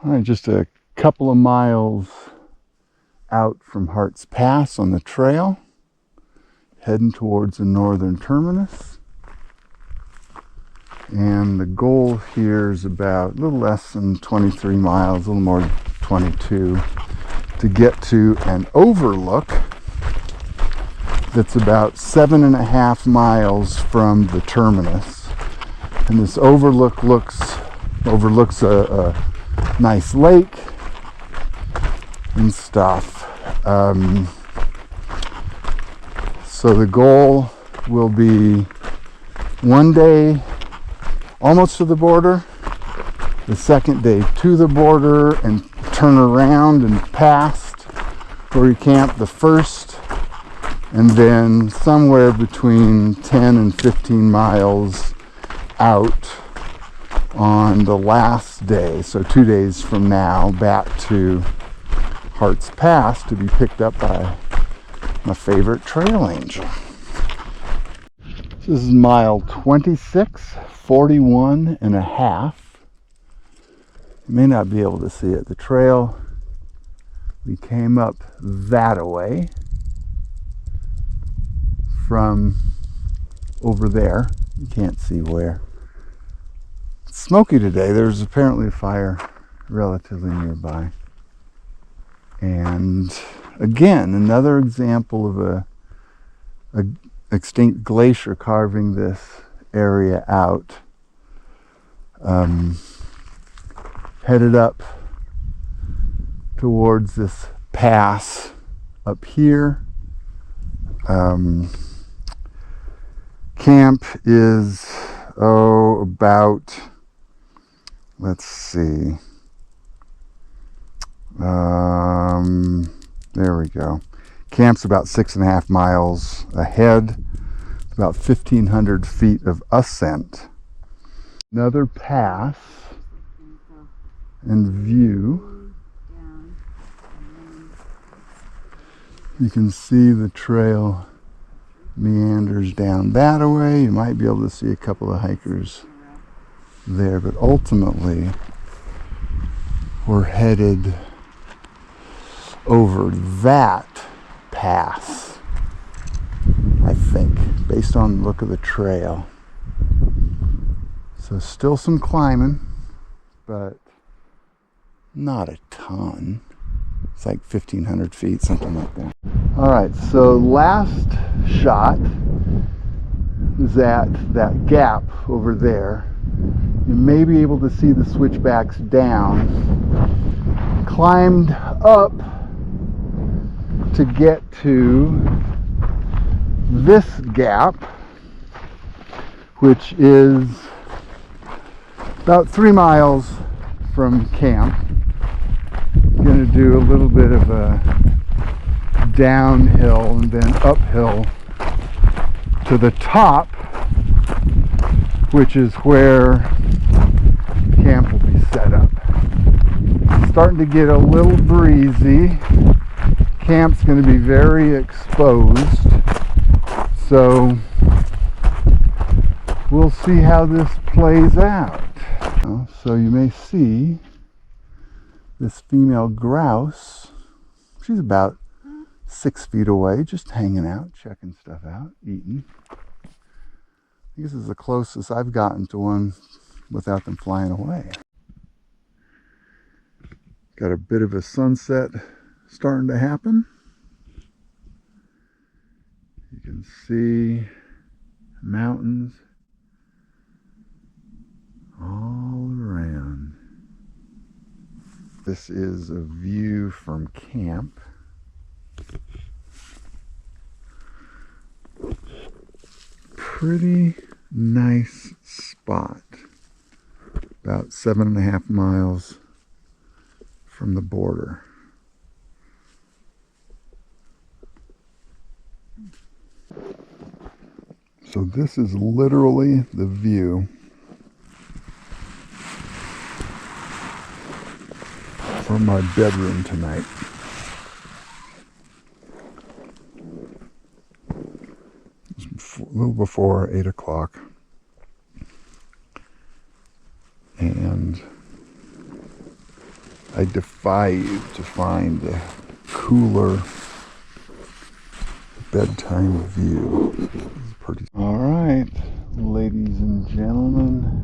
All right, just a couple of miles out from Hart's Pass on the trail, heading towards the northern terminus. And the goal here is about a little less than 23 miles, a little more than 22, to get to an overlook that's about 7.5 miles from the terminus. And this overlook overlooks a nice lake and stuff. So the goal will be one day almost to the border, the second day to the border, and turn around and past where you camp the first, and then somewhere between 10 and 15 miles out on the last day, so 2 days from now, back to Hart's Pass to be picked up by my favorite trail angel. This is mile 26, 41 and a half. You may not be able to see it. The trail, we came up that way from over there. You can't see where. It's smoky today. There's apparently a fire relatively nearby. And again, another example of a extinct glacier carving this area out. Headed up towards this pass up here. Camp is about, let's see, there we go. Camp's about 6.5 miles ahead, about 1,500 feet of ascent. Another pass and view. You can see the trail meanders down that way. You might be able to see a couple of hikers there, but ultimately we're headed over that pass, I think, based on the look of the trail. So still some climbing, but not a ton. It's like 1,500 feet, something like that. All right, so last shot is at that gap over there. You may be able to see the switchbacks down. Climbed up to get to this gap, which is about 3 miles from camp. I'm going to do a little bit of a downhill and then uphill to the top, which is where camp will be set up. It's starting to get a little breezy. Camp's going to be very exposed, so we'll see how this plays out. So you may see this female grouse. She's about 6 feet away, just hanging out, checking stuff out, eating. This is the closest I've gotten to one without them flying away. Got a bit of a sunset starting to happen. You can see mountains all around. This is a view from camp. Pretty nice spot. About 7.5 miles from the border. So this is literally the view from my bedroom tonight. It's a little before 8 o'clock. And I defy you to find a cooler bedtime view. Pretty. All right, ladies and gentlemen,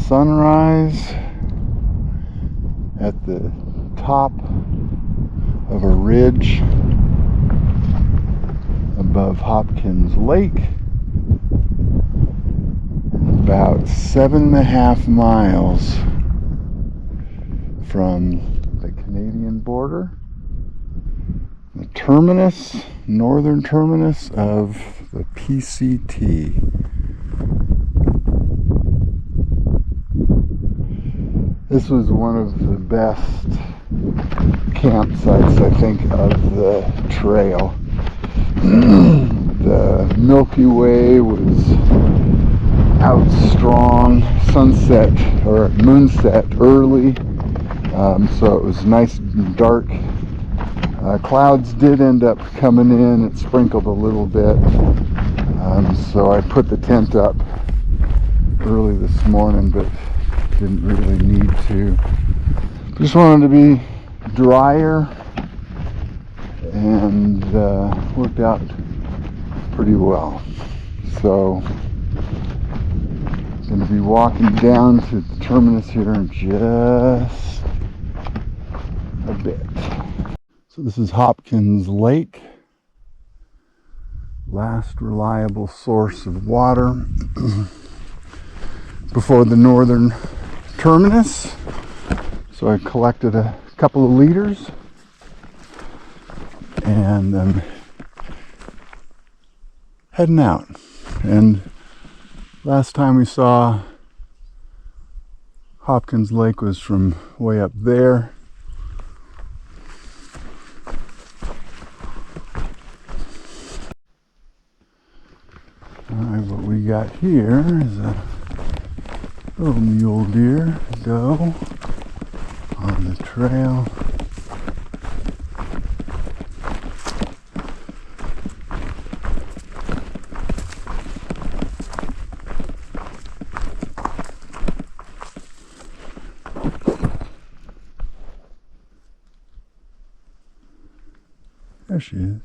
sunrise at the top of a ridge above Hopkins Lake, about 7.5 miles from the Canadian border, the terminus, northern terminus of the PCT. This was one of the best campsites, I think, of the trail. The Milky Way was out strong, sunset or moonset early, so it was nice and dark. Clouds did end up coming in. It sprinkled a little bit, so I put the tent up early this morning, but didn't really need to. Just wanted to be drier, and worked out pretty well. So I'm going to be walking down to the terminus here in just a bit. So this is Hopkins Lake, last reliable source of water before the northern terminus. So I collected a couple of liters, and I'm heading out. And last time we saw Hopkins Lake was from way up there. Alright, what we got here is a little mule deer doe on the trail. There she is.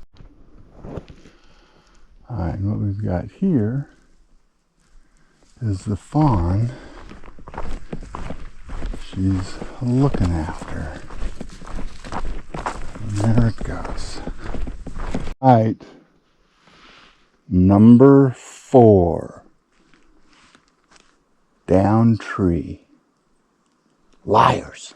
Alright, and what we've got here is the fawn she's looking after. And there it goes. Alright, number 4. Down tree. Liars.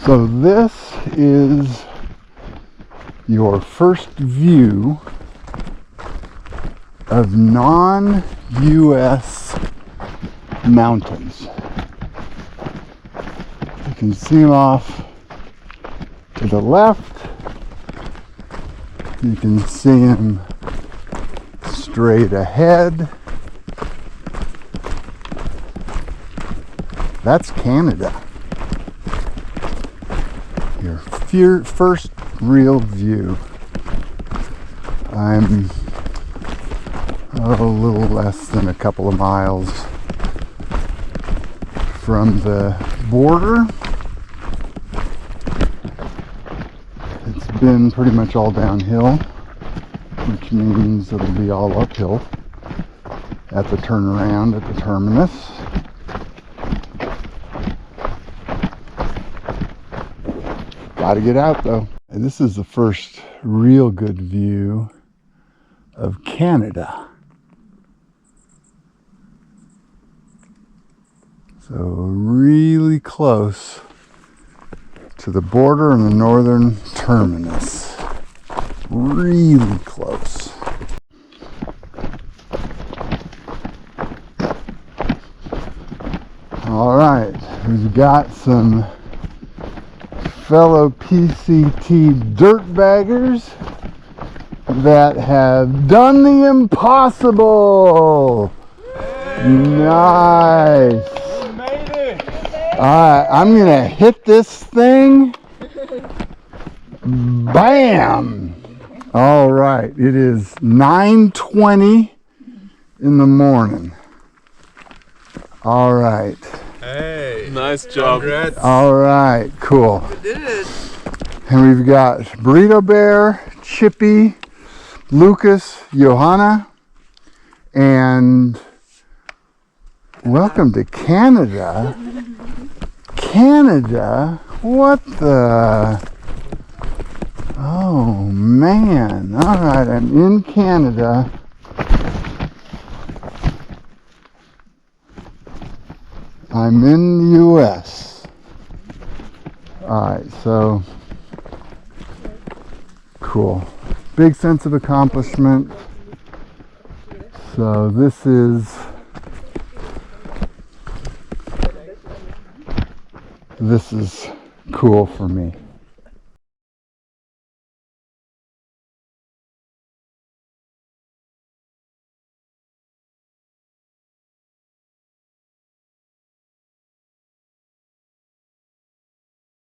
So this is your first view of non-US mountains. You can see them off to the left. You can see them straight ahead. That's Canada. Your first real view. I'm a little less than a couple of miles from the border. It's been pretty much all downhill, which means it'll be all uphill at the turnaround at the terminus. Gotta get out though. And this is the first real good view of Canada. So really close to the border and the northern terminus. Really close. All right, we've got some fellow PCT dirtbaggers that have done the impossible. Nice. We made it. Alright, I'm gonna hit this thing. Bam! Alright, it is 9:20 in the morning. All right. Hey. Nice job. Congrats. All right, cool. We did it. And we've got Burrito Bear, Chippy, Lucas, Johanna, and welcome to Canada. Canada? What the? Oh man. All right, I'm in Canada. I'm in the US. All right, so cool. Big sense of accomplishment. So this is cool for me.